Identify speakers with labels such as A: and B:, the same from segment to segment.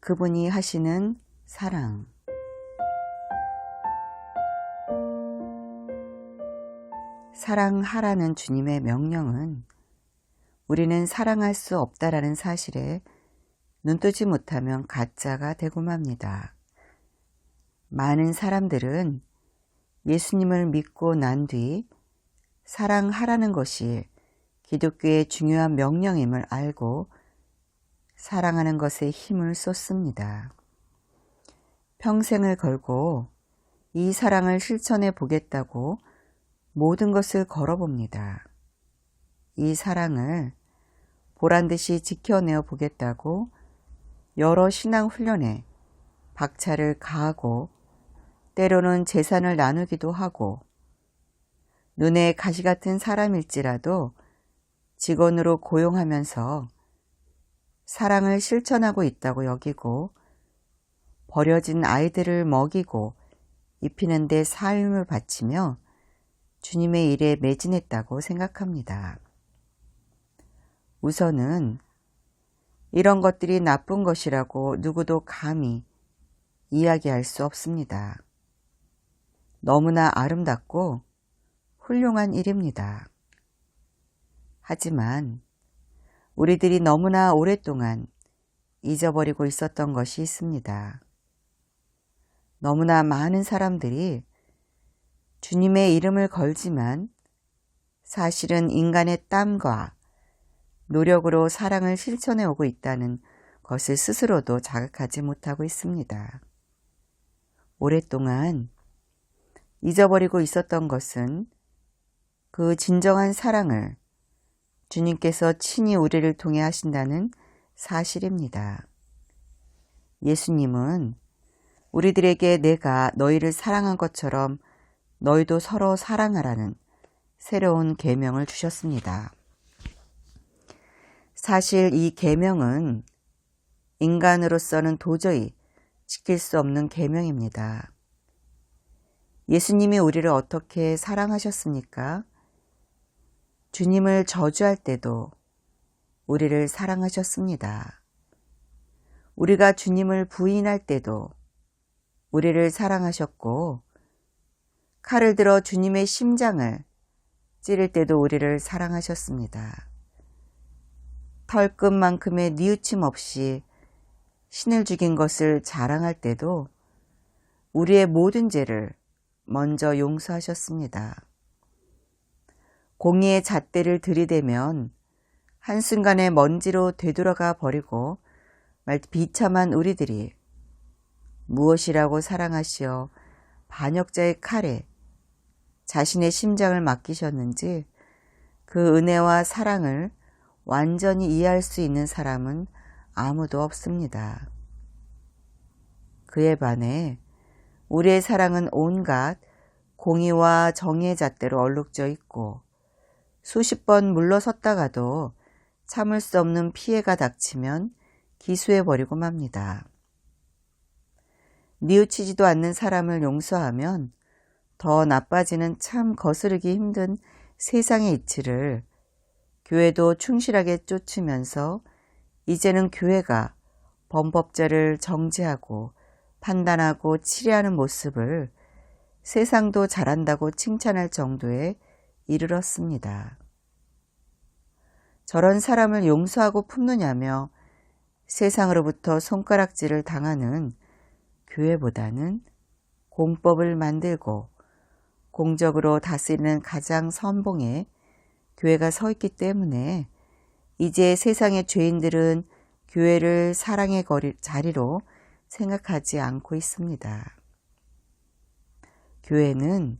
A: 그분이 하시는 사랑. 사랑하라는 주님의 명령은 우리는 사랑할 수 없다라는 사실에 눈뜨지 못하면 가짜가 되고 맙니다. 많은 사람들은 예수님을 믿고 난 뒤 사랑하라는 것이 기독교의 중요한 명령임을 알고 사랑하는 것에 힘을 쏟습니다. 평생을 걸고 이 사랑을 실천해 보겠다고 모든 것을 걸어봅니다. 이 사랑을 보란듯이 지켜내어 보겠다고 여러 신앙훈련에 박차를 가하고 때로는 재산을 나누기도 하고 눈에 가시 같은 사람일지라도 직원으로 고용하면서 사랑을 실천하고 있다고 여기고 버려진 아이들을 먹이고 입히는 데 삶을 바치며 주님의 일에 매진했다고 생각합니다. 우선은 이런 것들이 나쁜 것이라고 누구도 감히 이야기할 수 없습니다. 너무나 아름답고 훌륭한 일입니다. 하지만 우리들이 너무나 오랫동안 잊어버리고 있었던 것이 있습니다. 너무나 많은 사람들이 주님의 이름을 걸지만 사실은 인간의 땀과 노력으로 사랑을 실천해 오고 있다는 것을 스스로도 자각하지 못하고 있습니다. 오랫동안 잊어버리고 있었던 것은 그 진정한 사랑을 주님께서 친히 우리를 통해 하신다는 사실입니다. 예수님은 우리들에게 내가 너희를 사랑한 것처럼 너희도 서로 사랑하라는 새로운 계명을 주셨습니다. 사실 이 계명은 인간으로서는 도저히 지킬 수 없는 계명입니다. 예수님이 우리를 어떻게 사랑하셨습니까? 주님을 저주할 때도 우리를 사랑하셨습니다. 우리가 주님을 부인할 때도 우리를 사랑하셨고 칼을 들어 주님의 심장을 찌를 때도 우리를 사랑하셨습니다. 털끝만큼의 뉘우침 없이 신을 죽인 것을 자랑할 때도 우리의 모든 죄를 먼저 용서하셨습니다. 공의의 잣대를 들이대면 한순간에 먼지로 되돌아가 버리고 비참한 우리들이 무엇이라고 사랑하시어 반역자의 칼에 자신의 심장을 맡기셨는지 그 은혜와 사랑을 완전히 이해할 수 있는 사람은 아무도 없습니다. 그에 반해 우리의 사랑은 온갖 공의와 정의의 잣대로 얼룩져 있고 수십 번 물러섰다가도 참을 수 없는 피해가 닥치면 기수해버리고 맙니다. 뉘우치지도 않는 사람을 용서하면 더 나빠지는 참 거스르기 힘든 세상의 이치를 교회도 충실하게 쫓으면서 이제는 교회가 범법자를 정죄하고 판단하고 치리하는 모습을 세상도 잘한다고 칭찬할 정도에 이르렀습니다. 저런 사람을 용서하고 품느냐며 세상으로부터 손가락질을 당하는 교회보다는 공법을 만들고 공적으로 다스리는 가장 선봉에 교회가 서 있기 때문에 이제 세상의 죄인들은 교회를 사랑의 자리로 생각하지 않고 있습니다. 교회는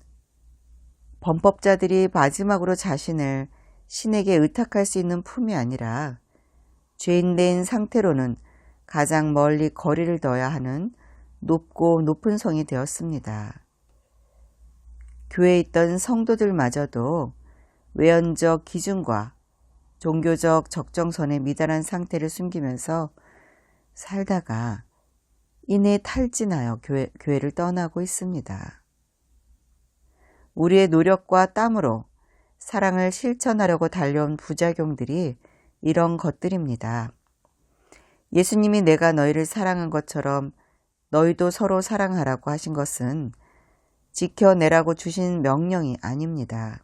A: 범법자들이 마지막으로 자신을 신에게 의탁할 수 있는 품이 아니라 죄인된 상태로는 가장 멀리 거리를 둬야 하는 높고 높은 성이 되었습니다. 교회에 있던 성도들마저도 외연적 기준과 종교적 적정선에 미달한 상태를 숨기면서 살다가 이내 탈진하여 교회를 떠나고 있습니다. 우리의 노력과 땀으로 사랑을 실천하려고 달려온 부작용들이 이런 것들입니다. 예수님이 내가 너희를 사랑한 것처럼 너희도 서로 사랑하라고 하신 것은 지켜내라고 주신 명령이 아닙니다.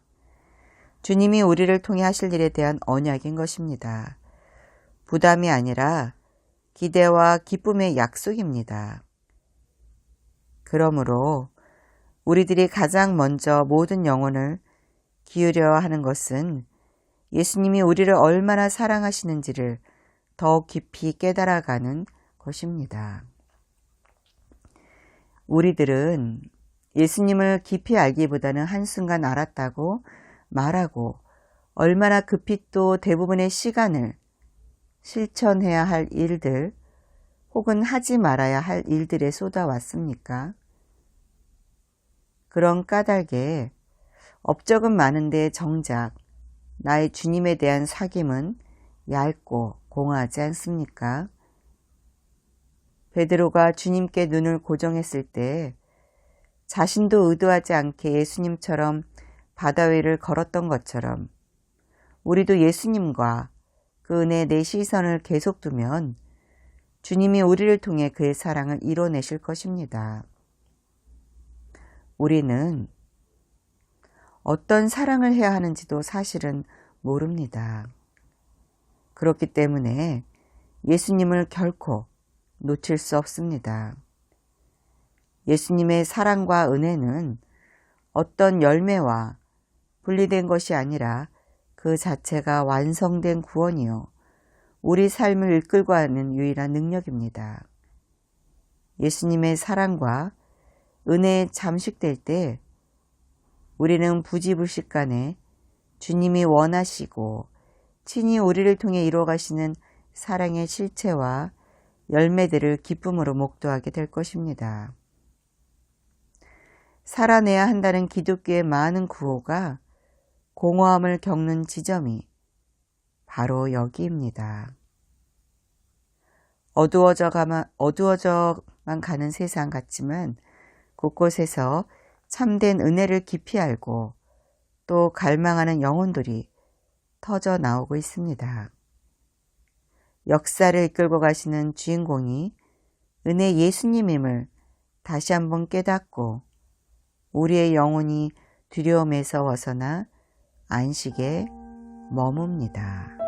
A: 주님이 우리를 통해 하실 일에 대한 언약인 것입니다. 부담이 아니라 기대와 기쁨의 약속입니다. 그러므로 우리들이 가장 먼저 모든 영혼을 기울여야 하는 것은 예수님이 우리를 얼마나 사랑하시는지를 더 깊이 깨달아가는 것입니다. 우리들은 예수님을 깊이 알기보다는 한순간 알았다고 말하고 얼마나 급히 또 대부분의 시간을 실천해야 할 일들 혹은 하지 말아야 할 일들에 쏟아왔습니까? 그런 까닭에 업적은 많은데 정작 나의 주님에 대한 사귐은 얇고 공허하지 않습니까? 베드로가 주님께 눈을 고정했을 때 자신도 의도하지 않게 예수님처럼 바다 위를 걸었던 것처럼 우리도 예수님과 그 은혜에 내 시선을 계속 두면 주님이 우리를 통해 그의 사랑을 이뤄내실 것입니다. 우리는 어떤 사랑을 해야 하는지도 사실은 모릅니다. 그렇기 때문에 예수님을 결코 놓칠 수 없습니다. 예수님의 사랑과 은혜는 어떤 열매와 분리된 것이 아니라 그 자체가 완성된 구원이요. 우리 삶을 이끌고 가는 유일한 능력입니다. 예수님의 사랑과 은혜에 잠식될 때 우리는 부지불식간에 주님이 원하시고 친히 우리를 통해 이루어가시는 사랑의 실체와 열매들을 기쁨으로 목도하게 될 것입니다. 살아내야 한다는 기독교의 많은 구호가 공허함을 겪는 지점이 바로 여기입니다. 어두워져만 가는 세상 같지만 곳곳에서 참된 은혜를 깊이 알고 또 갈망하는 영혼들이 터져 나오고 있습니다. 역사를 이끌고 가시는 주인공이 은혜 예수님임을 다시 한번 깨닫고 우리의 영혼이 두려움에서 벗어나 안식에 머뭅니다.